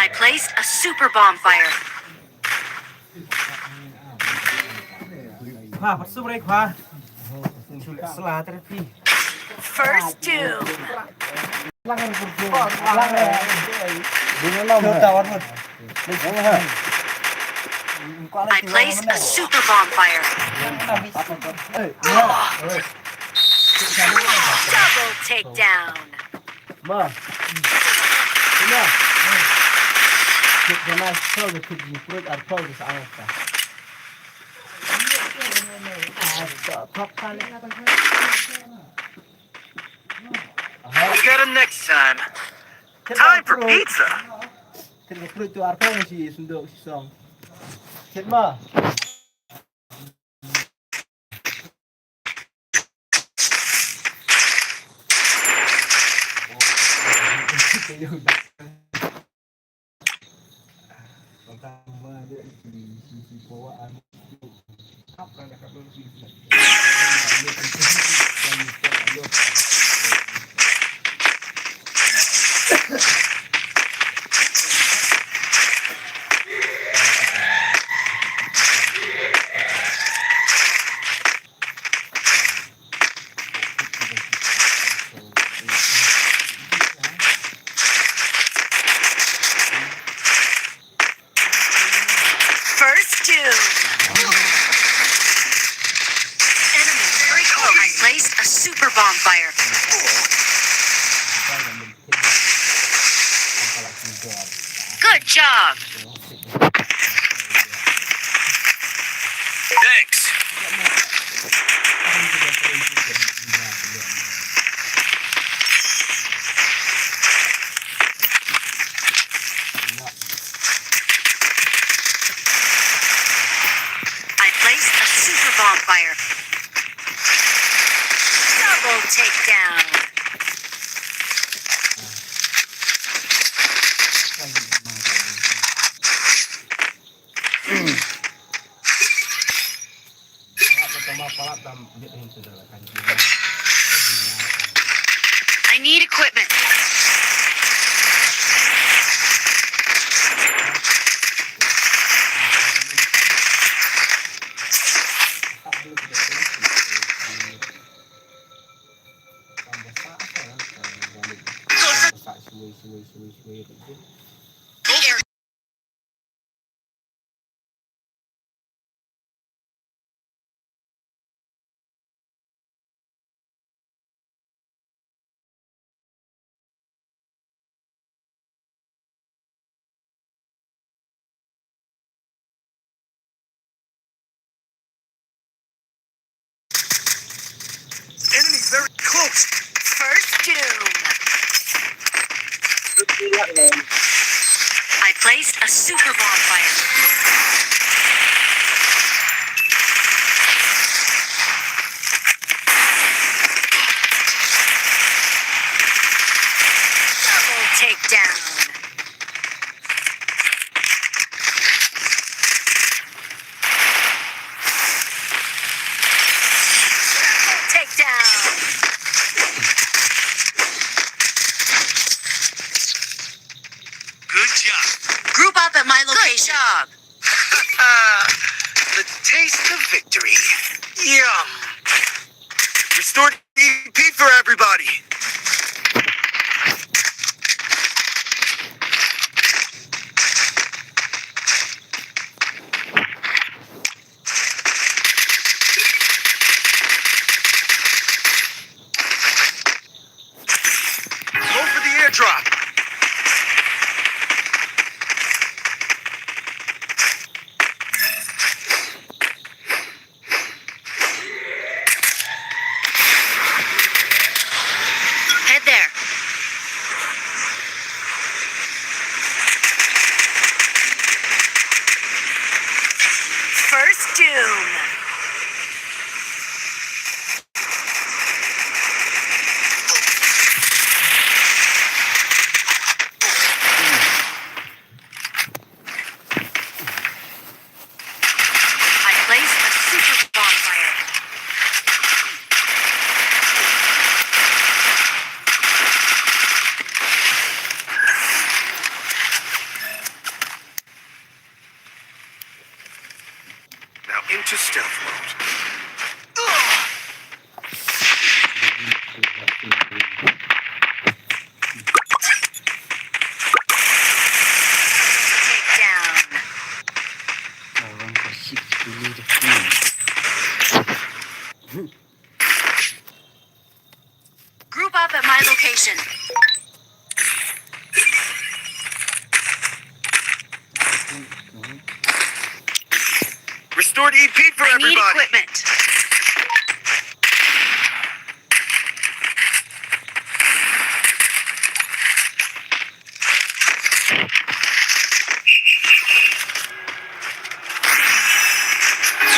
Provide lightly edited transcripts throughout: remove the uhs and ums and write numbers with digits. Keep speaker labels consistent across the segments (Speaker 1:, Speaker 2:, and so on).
Speaker 1: I placed a super bonfire.
Speaker 2: ขวาพัดสู้ไรขวาชุลสลาตระพี่
Speaker 1: First doom.
Speaker 2: ล่างกันคุณครูล่างเลยดูนั่นเราตะวันหมดไม่ใช่ฮะ
Speaker 1: I placed a super bonfire. Double takedown.
Speaker 2: มาเนี่ยจะมาเข้าไปคุยกับผู้อาร์ตจะสร้างอะไรท็อปกัน
Speaker 3: We'll get him next time. Time for pizza.
Speaker 2: ถึงกับผู้ตัวอาร์ตนี่สิสุดยอดสิสองเห็นมา
Speaker 1: First doom. Enemy very close. I placed a super bonfire. Good job.
Speaker 3: Thanks.
Speaker 1: I placed a super bonfire. Double takedown. I need equipment.
Speaker 3: Enemy very close.
Speaker 1: First doom. I placed a super bonfire. Double takedown. Takedown.
Speaker 3: Good job.
Speaker 1: Group up at my location. Good job.
Speaker 3: The taste of victory. Yum. Restored EP for everybody.
Speaker 1: up at my location.
Speaker 3: Restored EP for
Speaker 1: I need
Speaker 3: everybody.
Speaker 1: equipment.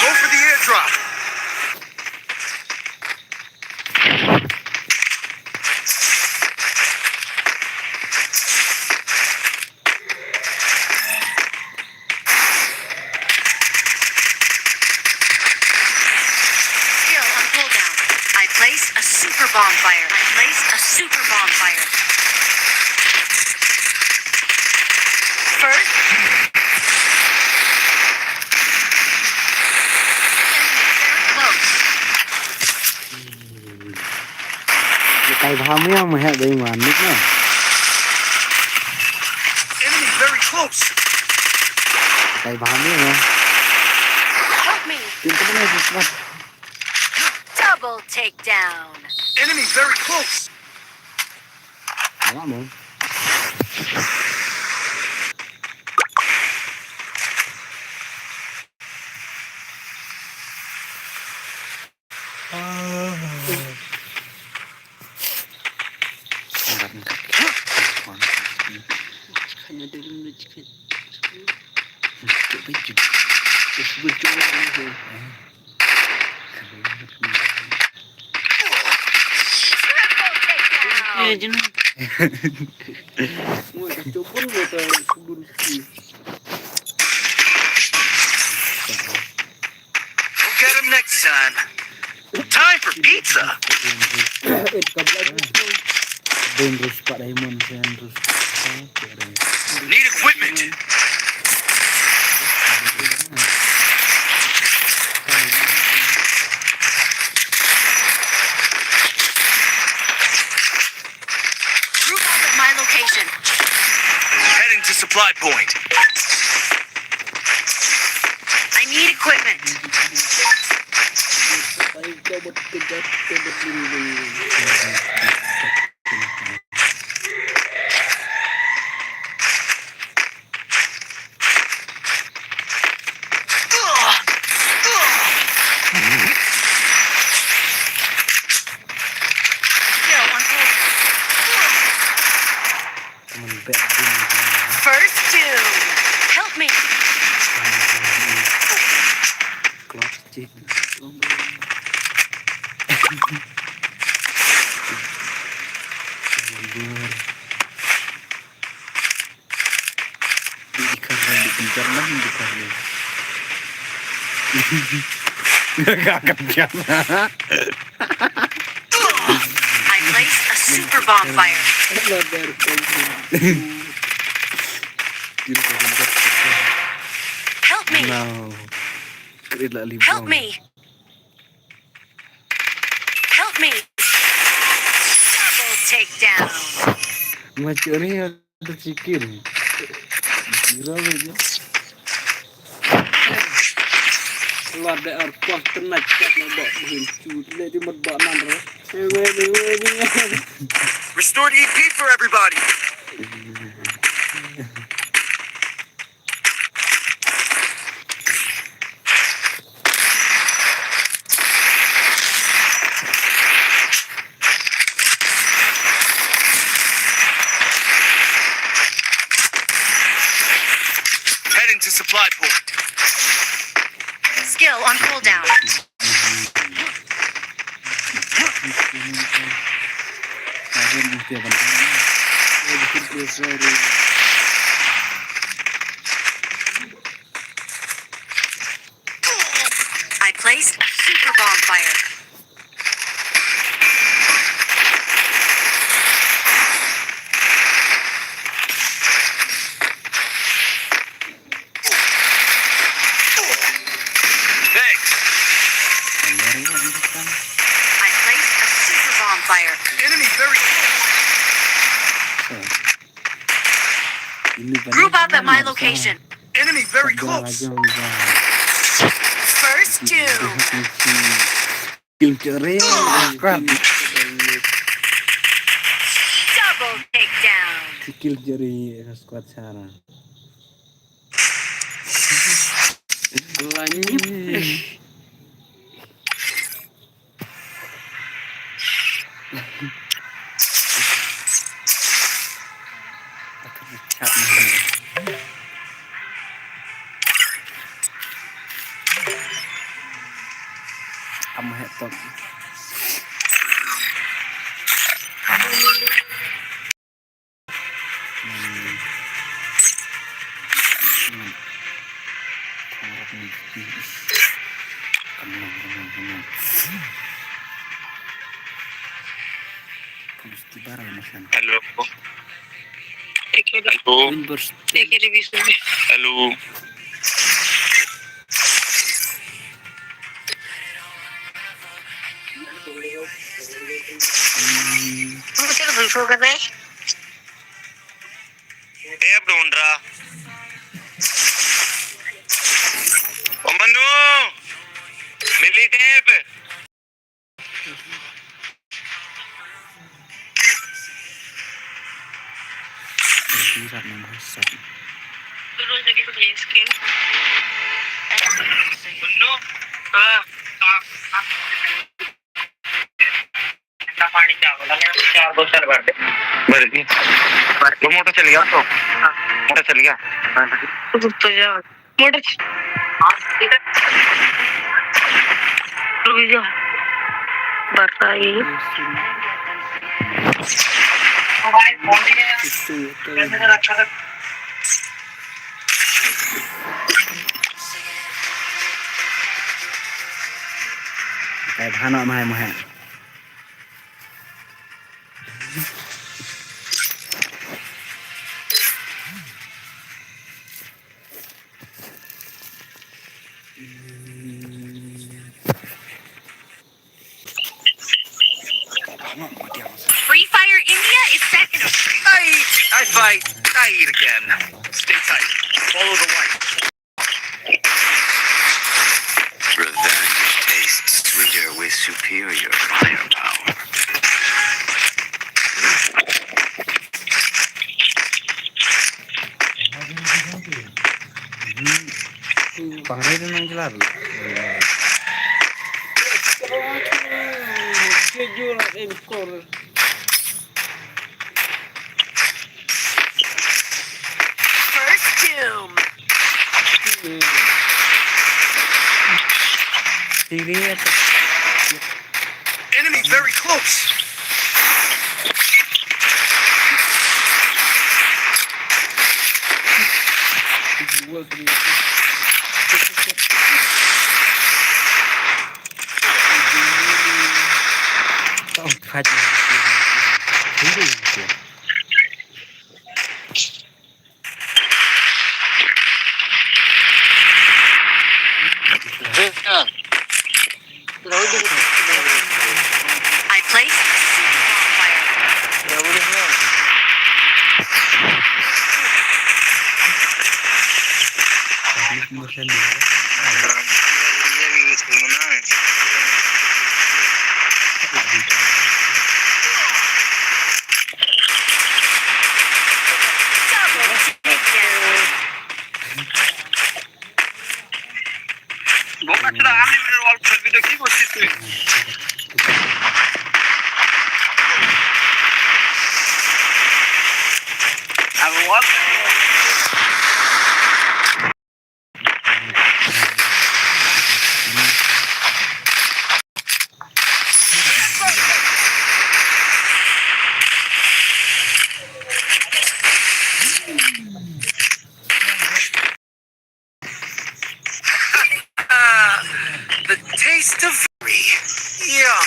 Speaker 3: Go for the airdrop.
Speaker 1: Skill on cooldown. I place a super bonfire. I place a super bonfire. First. Enemy very close.
Speaker 2: Cái tham ấy mà hẹn đây ngoài nước nữa.
Speaker 3: Enemy very close.
Speaker 2: Cái tham ấy mà.
Speaker 1: Help me.
Speaker 2: Tìm cái này thì bắt.
Speaker 1: Double takedown.
Speaker 3: Enemy very close.
Speaker 2: Đó mà.
Speaker 1: Triple takedown.
Speaker 3: We'll get him next time. Time for pizza.
Speaker 2: Dangerous Pak Diamond dangerous.
Speaker 3: Need equipment.
Speaker 1: Group up at my location.
Speaker 3: Heading to supply point.
Speaker 1: I need equipment. Skill on cooldown. First two. Help me. I placed a super bonfire. Help me. Help me. Help me. Double takedown.
Speaker 2: Macam ni ada sikit. Gila aja. Keluar dari airport tenat kat nak bawa hincu. Dia di bawa nama.
Speaker 3: Restored EP for everybody. Heading to supply point.
Speaker 1: Skill on cooldown. I placed a super bonfire.
Speaker 3: Thanks.
Speaker 1: I placed a super bonfire.
Speaker 3: Enemy very close.
Speaker 1: Group up at my location.
Speaker 3: Enemy very close.
Speaker 1: First two. Double takedown.
Speaker 2: Skill jari squad Sarah. Lanjut. Kamu headset.
Speaker 3: Hello. Take it easy. Hello. Tape ढूंढ रहा ओ मनु मिली tape Manu पानी चार बोतल भर दे भर दी वो motor चल गया तो मोटर चल गया तो जा मोटर रुक जा भर रहा है मोबाइल फोन दिया रखा था
Speaker 2: Kayak anak mahal-mahal.
Speaker 1: Free Fire India is set in a...
Speaker 3: I fight again. Stay tight. Follow the light. Revenge tastes sweeter with superior firepower.
Speaker 2: Pangeran itu nang jelas.
Speaker 1: First doom.
Speaker 3: Enemy very close.
Speaker 1: I placed a super bonfire. Double takedown.
Speaker 3: The taste of free. Yeah.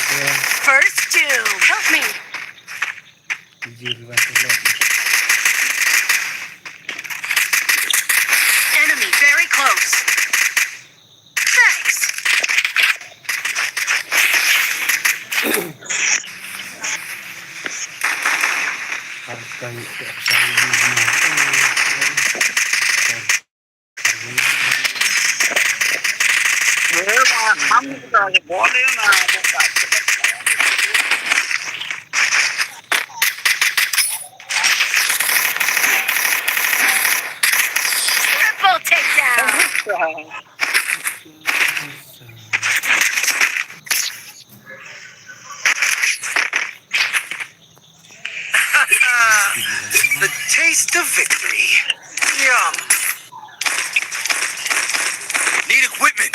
Speaker 1: First doom. Help me. Enemy very close. Thanks. Triple takedown.
Speaker 4: The taste of victory. Yum. Need equipment.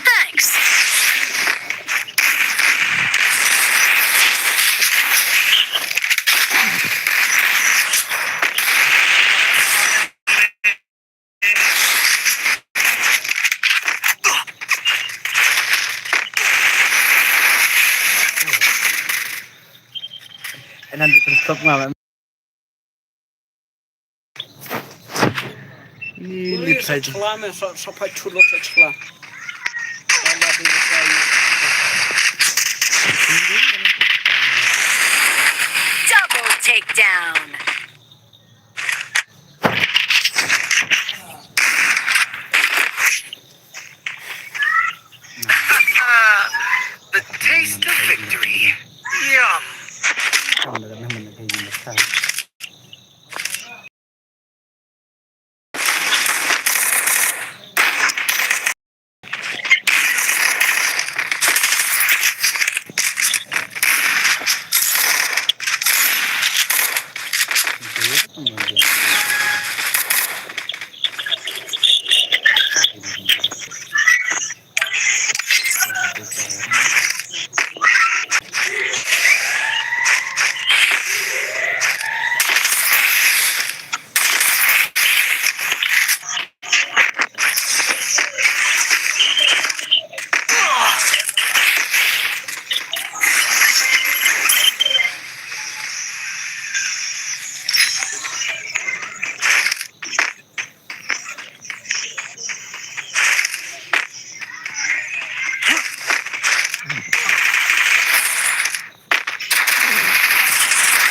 Speaker 1: Thanks.
Speaker 2: Nandito stop nga. Lip side.
Speaker 1: Double takedown.
Speaker 4: The taste of victory. Yum.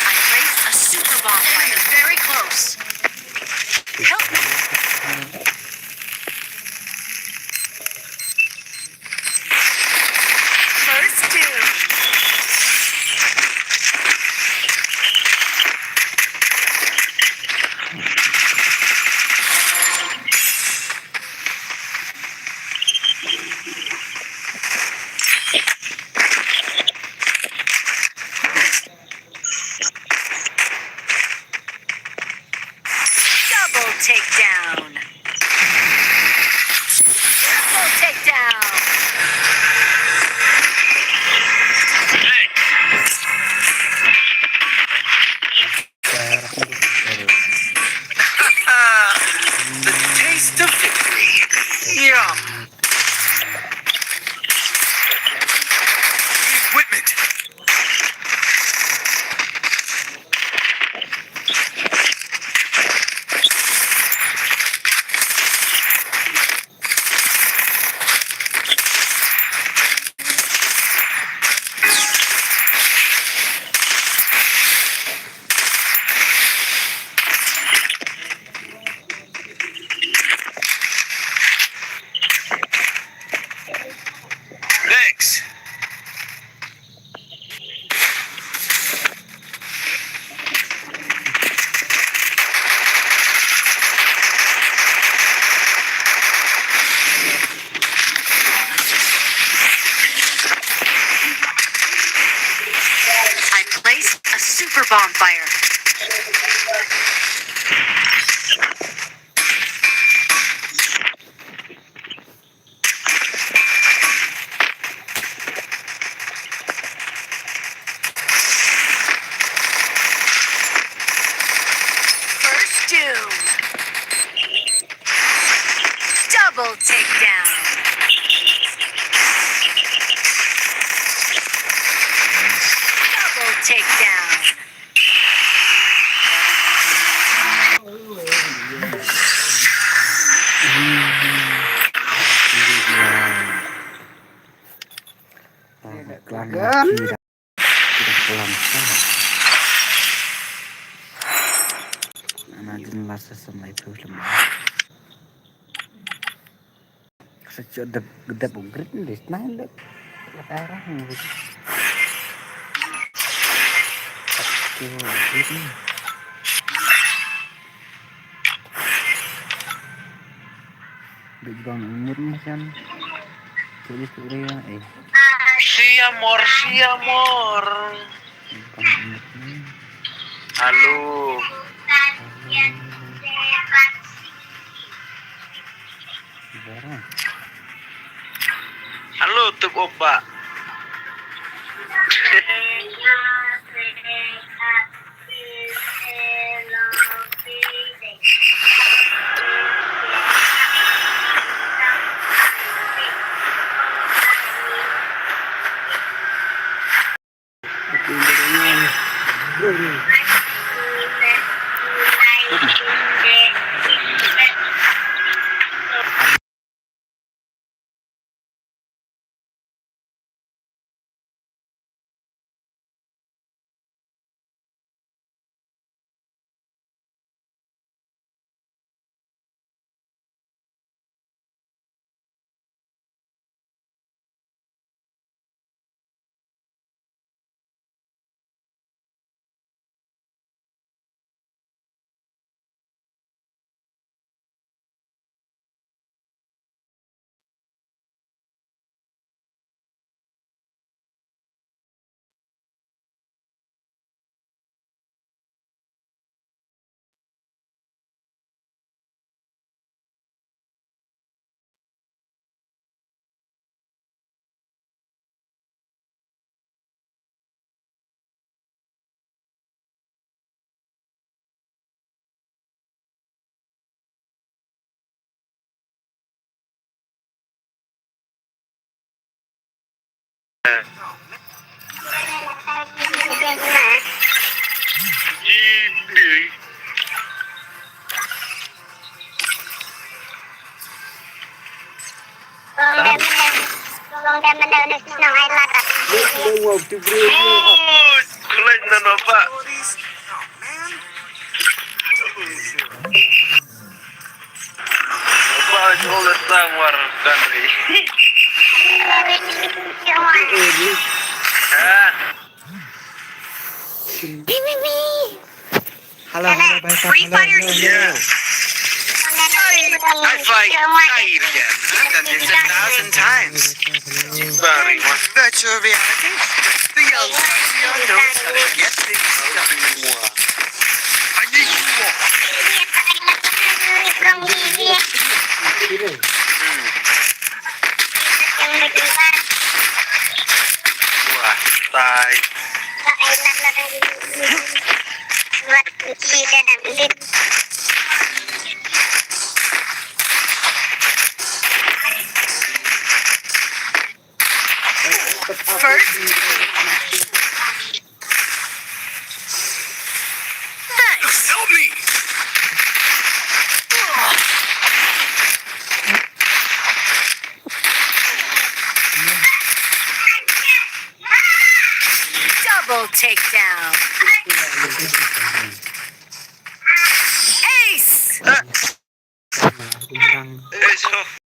Speaker 1: I placed a super bonfire very close. Help me. First doom. Double takedown. Triple takedown.
Speaker 4: The taste of victory. Yum. Need equipment.
Speaker 1: doom. Double takedown. Double takedown.
Speaker 3: Siamor. Halo. Halo tuh opa. Kulit nana pak. Pak jualan tawar kari.
Speaker 2: Halo,
Speaker 1: Free Fire
Speaker 3: Yeah. I fight tired again.
Speaker 4: I've done this 1,000 times.
Speaker 3: Sorry, man.
Speaker 4: Virtual reality. The young knows how to get things done. I need you all.
Speaker 3: Wah, tai.
Speaker 1: first. Nice.
Speaker 4: Help me.
Speaker 1: Double takedown. Ace.
Speaker 3: Eso.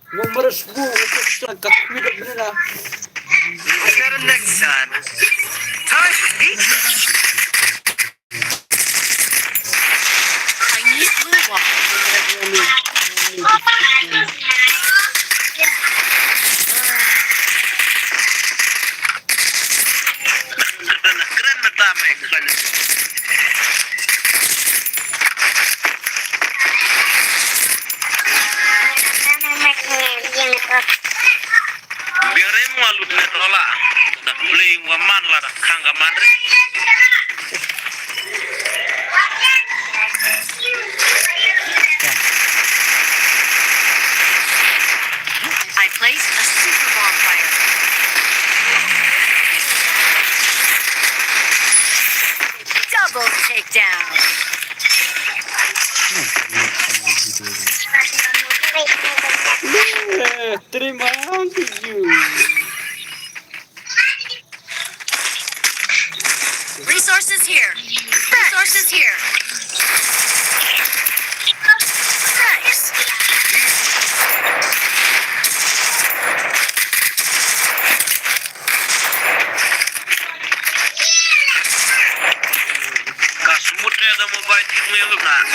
Speaker 2: Nomor 10 kakak bener.
Speaker 4: I got him next time. Time for pizza.
Speaker 1: I need blue wall.
Speaker 3: Keren tameng kali. Biarin malu netrola. Dah beli waman lah dah kangga mandri.
Speaker 1: Double takedown.
Speaker 2: Terima kasih.
Speaker 1: Resources here. Resources here. Nice.
Speaker 3: Kasmutnya ada mobile game yang lu nak.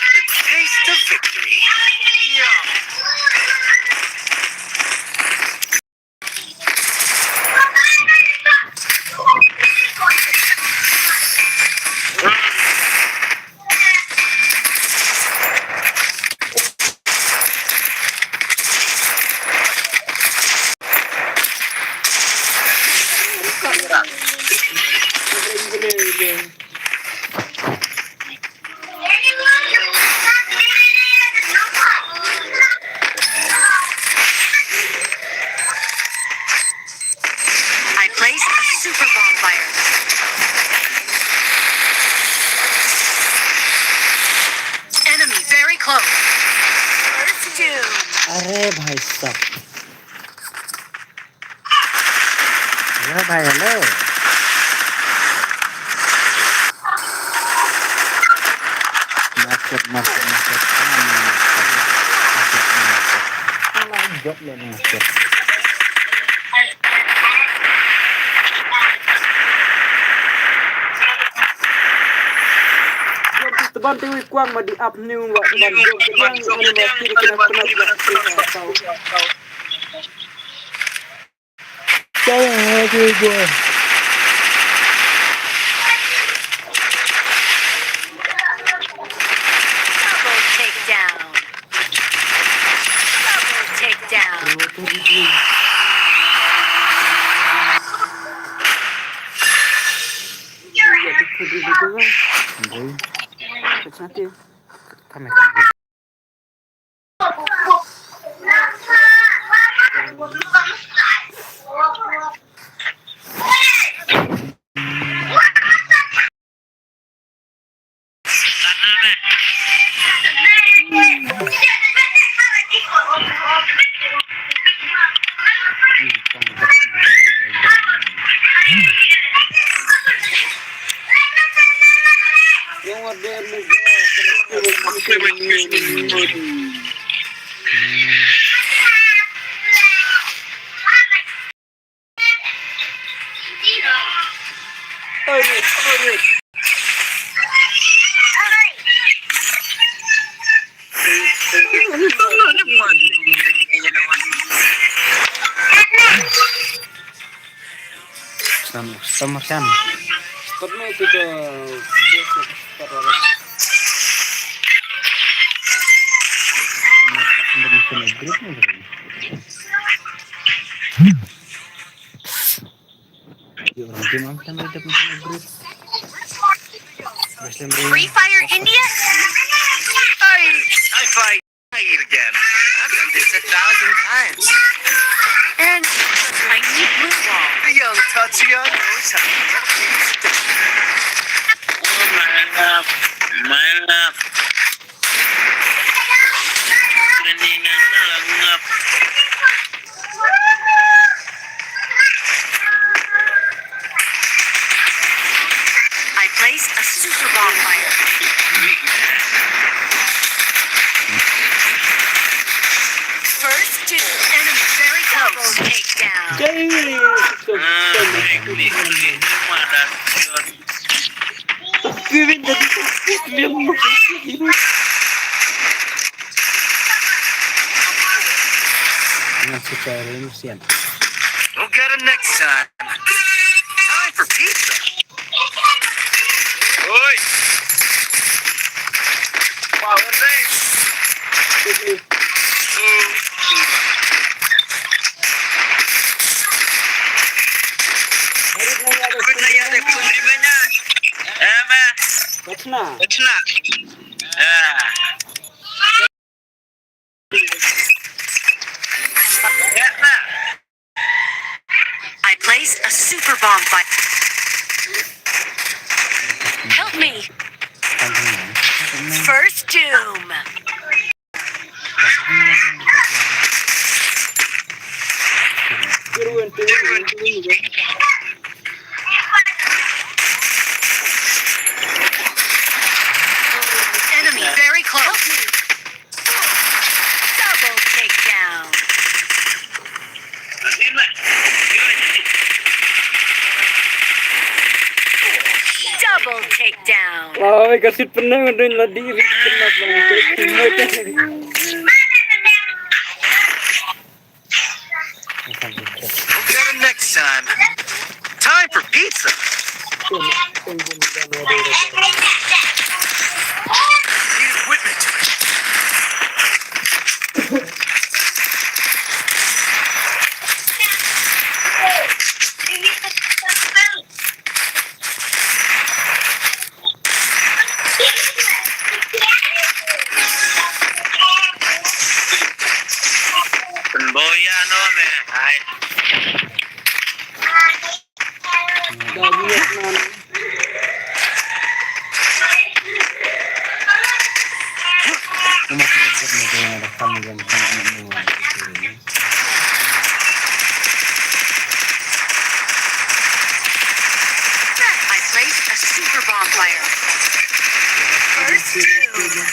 Speaker 3: The taste of victory. Yum.
Speaker 1: I place a super bonfire. Enemy very close. First doom.
Speaker 2: अरे भाई साहब hello भाई hello masuk lanjut ya masuk teban tiwi kuang ma di up new wa teban jom teban anu ma kiri kena tahu saya juga
Speaker 1: Double takedown. Double takedown.
Speaker 3: Stomachan.
Speaker 2: Stopnya itu ke
Speaker 1: Free Fire India?
Speaker 4: I fight again. I've done this 1,000 times.
Speaker 1: And I need blue wall.
Speaker 4: The young Tatiana knows how to
Speaker 3: Manap. Ganingan na langap.
Speaker 1: I place a super bonfire. First two. Enemy very close. Takedown.
Speaker 4: We'll get him next time. Time for pizza. Oi! Wow, what's this?
Speaker 1: I place a super bonfire. Help me. First doom. Enemy very close. Double takedown. Double takedown.
Speaker 2: kasih pernah ngedoin diri kenapa
Speaker 4: We'll get him next time. Time for pizza. Need equipment.
Speaker 3: Boyano me. Ay.
Speaker 1: I place a super bonfire. First doom.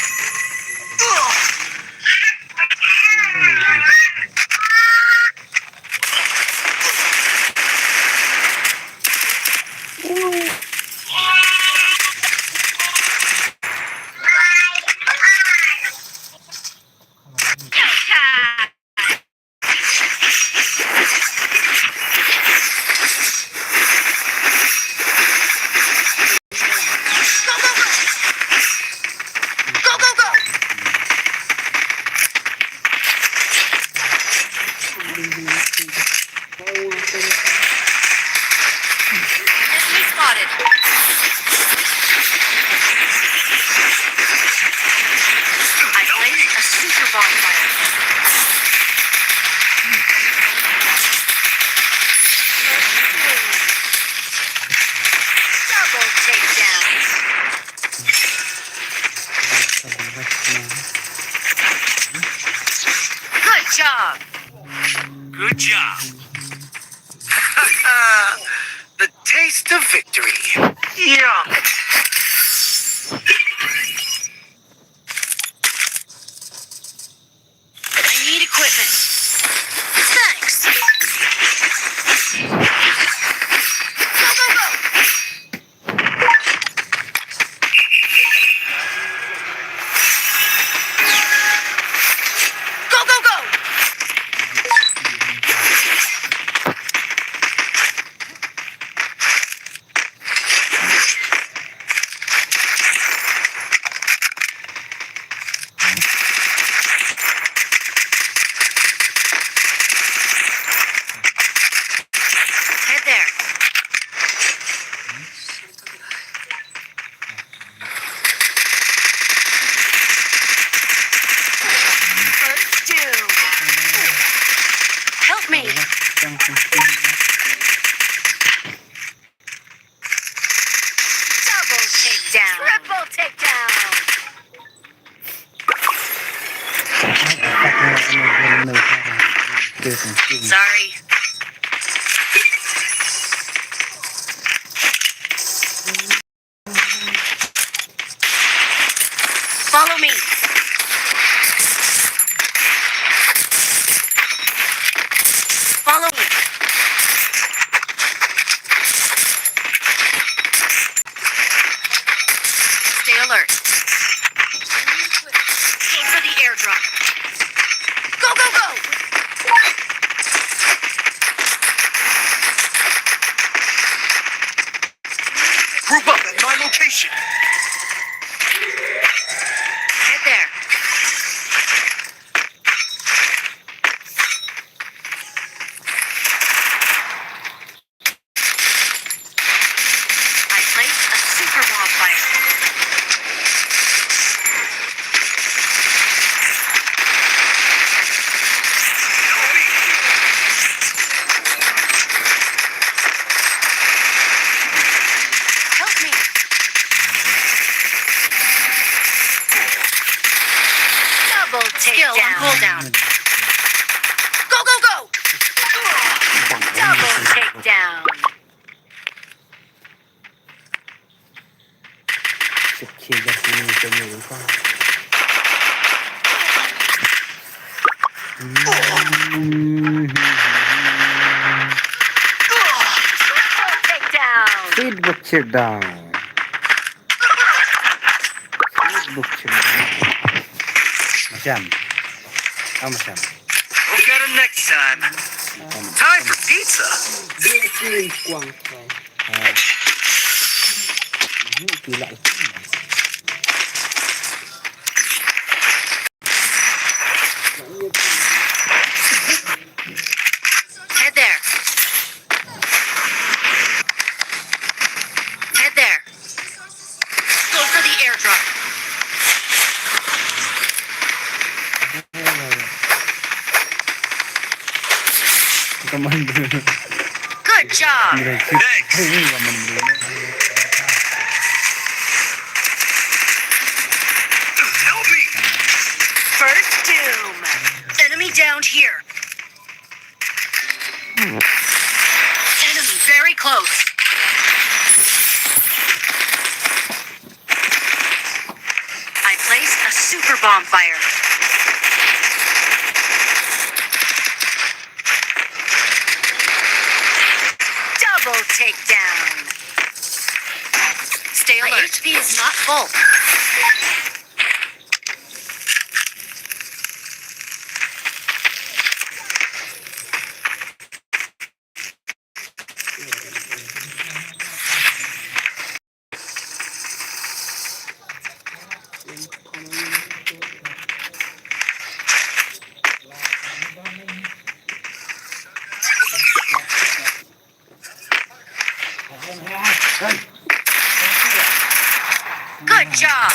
Speaker 1: Enemy spotted. I placed a super bonfire. Double takedown. Good job.
Speaker 4: Good job. The taste of victory. Yum.
Speaker 1: I need equipment. Thanks. Go, go, go. Go, go, go. there. First doom. Help me. Double takedown. Triple takedown. Sorry. Follow me. Follow me. Stay alert. Aim for the airdrop. Go, go, go!
Speaker 4: Group up at my location.
Speaker 1: Head there. I placed a super bonfire. Help me. Double takedown. Cooldown. Go, go, go! Double takedown. Triple takedown.
Speaker 2: Speed book shit down. Speed book shit down. Macam. Oh, macam.
Speaker 4: We'll get him next time. Time for pizza.
Speaker 2: Gila itu.
Speaker 1: Head there. Head there. Go for the airdrop.
Speaker 2: Teman dulu.
Speaker 1: Good job.
Speaker 4: Thanks. Help me.
Speaker 1: First doom. Enemy down here. Enemy very close. I placed a super bonfire. Double takedown. Stay alert. My HP is not full. Good job.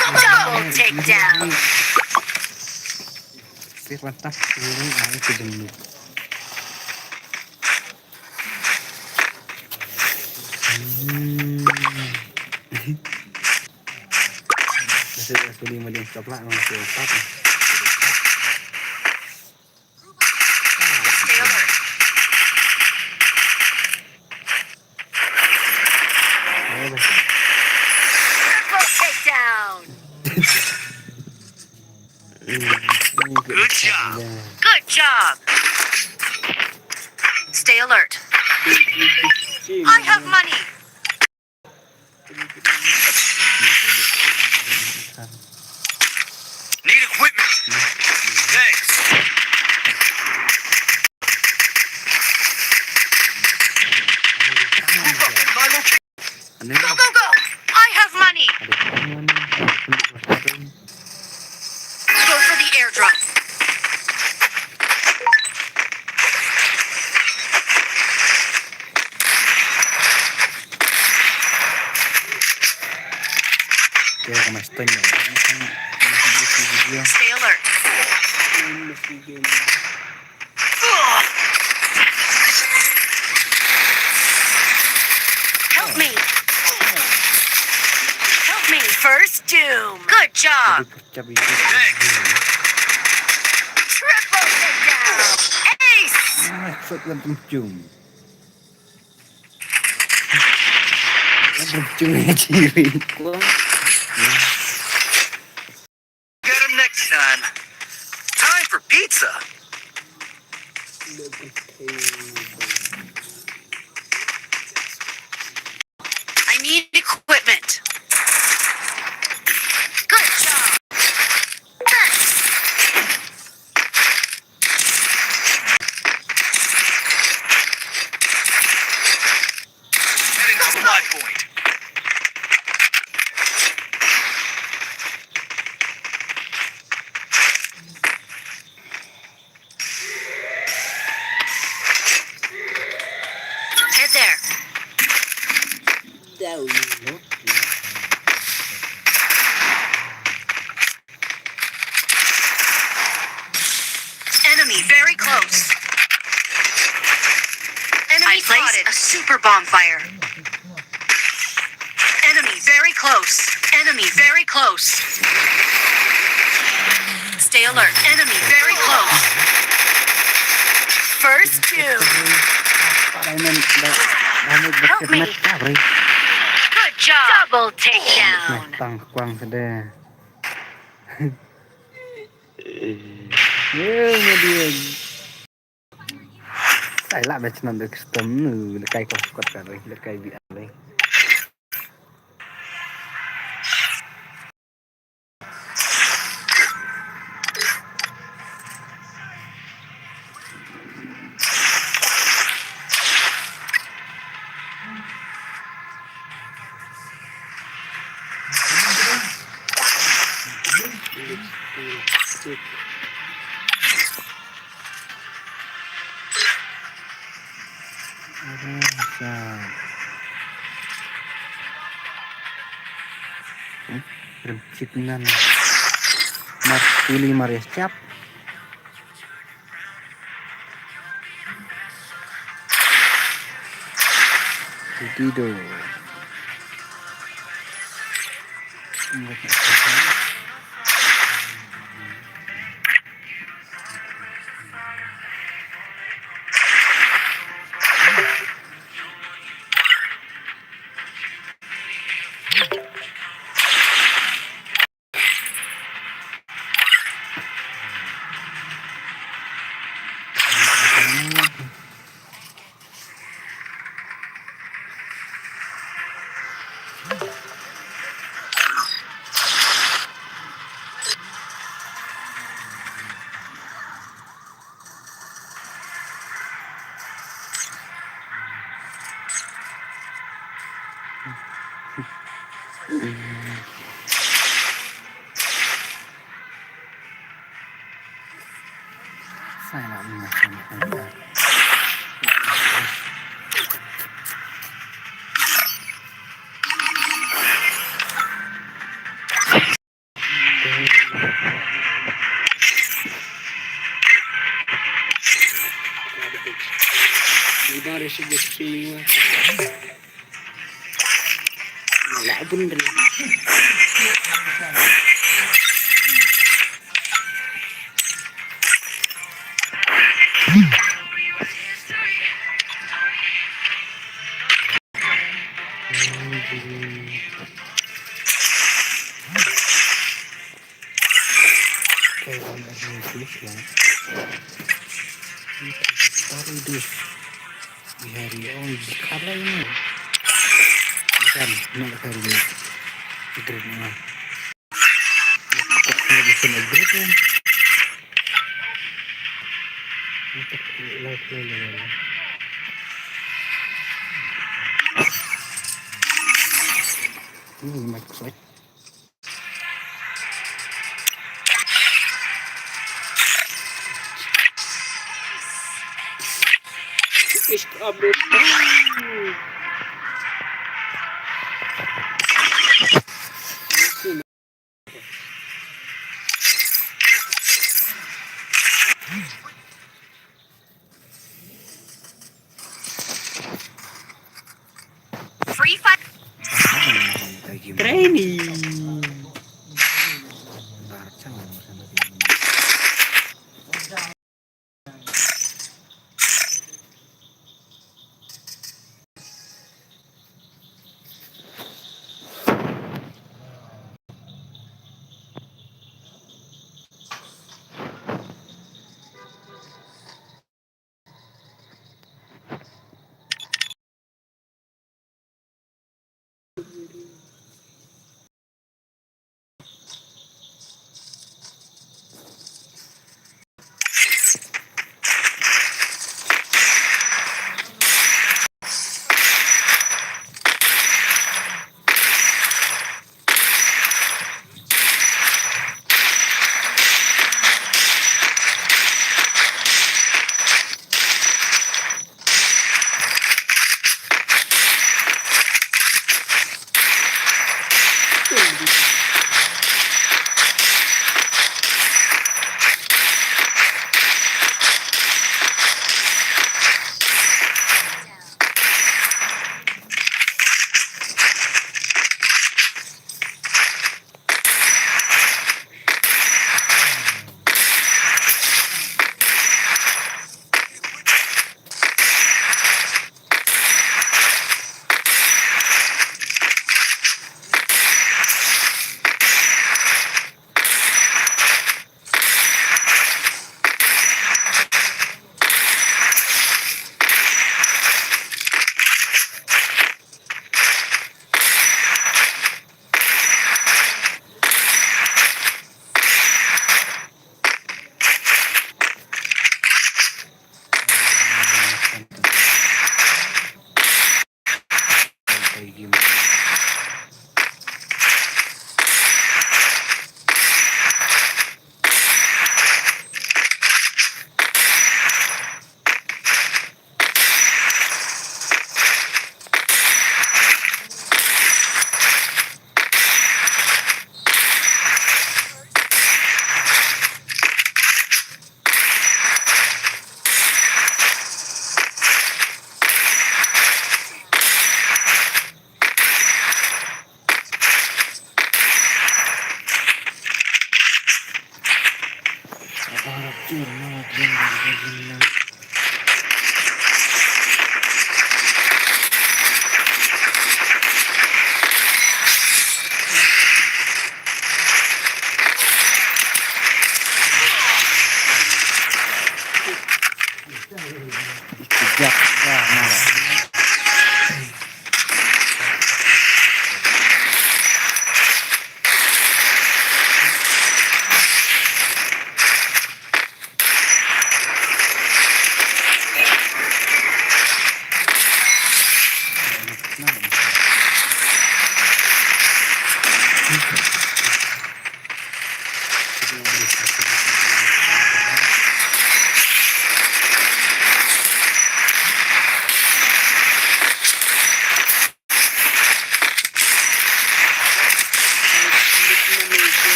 Speaker 1: Double takedown.
Speaker 2: Mantap. Ini itu demi. Masih 5 coklat masih 4.
Speaker 1: Stay alert. Triple takedown.
Speaker 4: Good job.
Speaker 1: Good job. Stay alert. I have money.
Speaker 4: Need equipment. Thanks. Group up at my location.
Speaker 1: Go, go, go. I have money. Go for the airdrop. Stay alert. Help me. Help me. First doom. Good job. Triple takedown. Ace.
Speaker 4: Get him next time. Time for pizza.
Speaker 1: I need equipment. Good job. Thanks.
Speaker 4: Heading to supply point.
Speaker 1: Head there. Enemy very close. Enemy spotted. A super bonfire. Enemy very close. Enemy very close. Stay alert. Enemy very close. First two. Help me. Good job. Double takedown.
Speaker 2: Tại lại về chân được tấm là cây có quật cả rồi, là cây bị ăn đấy. Chicken mas pilih Maria siap tidur sai lắm nhỉ. Lại bún đi. Fish update. Training.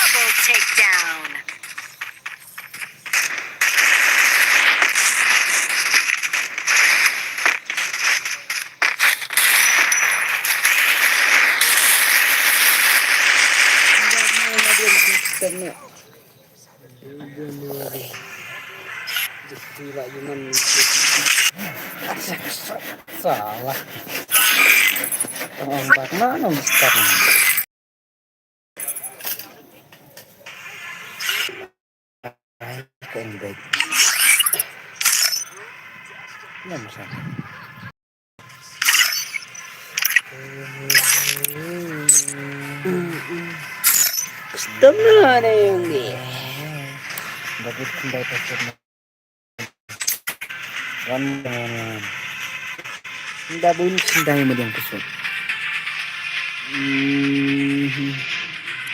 Speaker 1: Double takedown.
Speaker 2: Salah. Ombak mana besar? Baik. Ini besar.
Speaker 5: Setengah ada yang dia.
Speaker 2: Dapat kembali pasir. Ramai. Tidak boleh sendiri melihat kesel.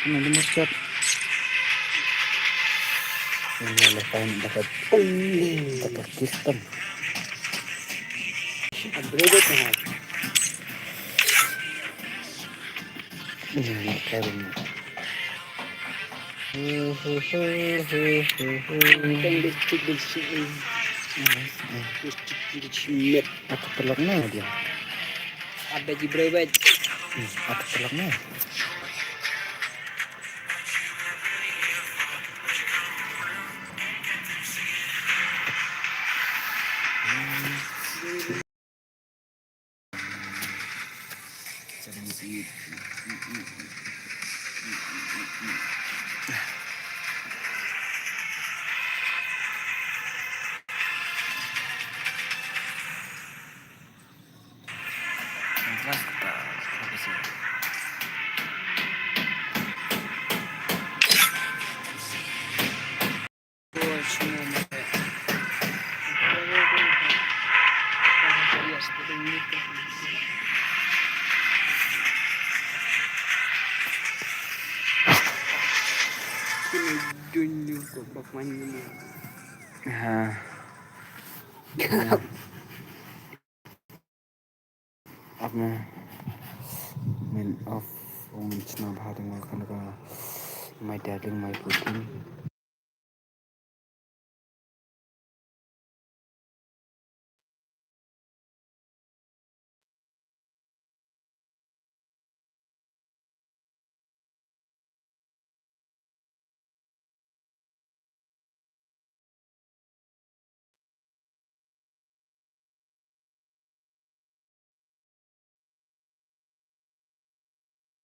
Speaker 2: Nanti macet. Ini lepas dapat sistem.
Speaker 5: Upgrade kan.
Speaker 2: Ini keren. Aku telurnya dia.
Speaker 5: Ada jibrewet.
Speaker 2: Aku telurnya.
Speaker 5: Dunia kok bapaknya.
Speaker 2: Apa? Men of Om Vishnu Bhadang Kalaka, my darling, my Putin.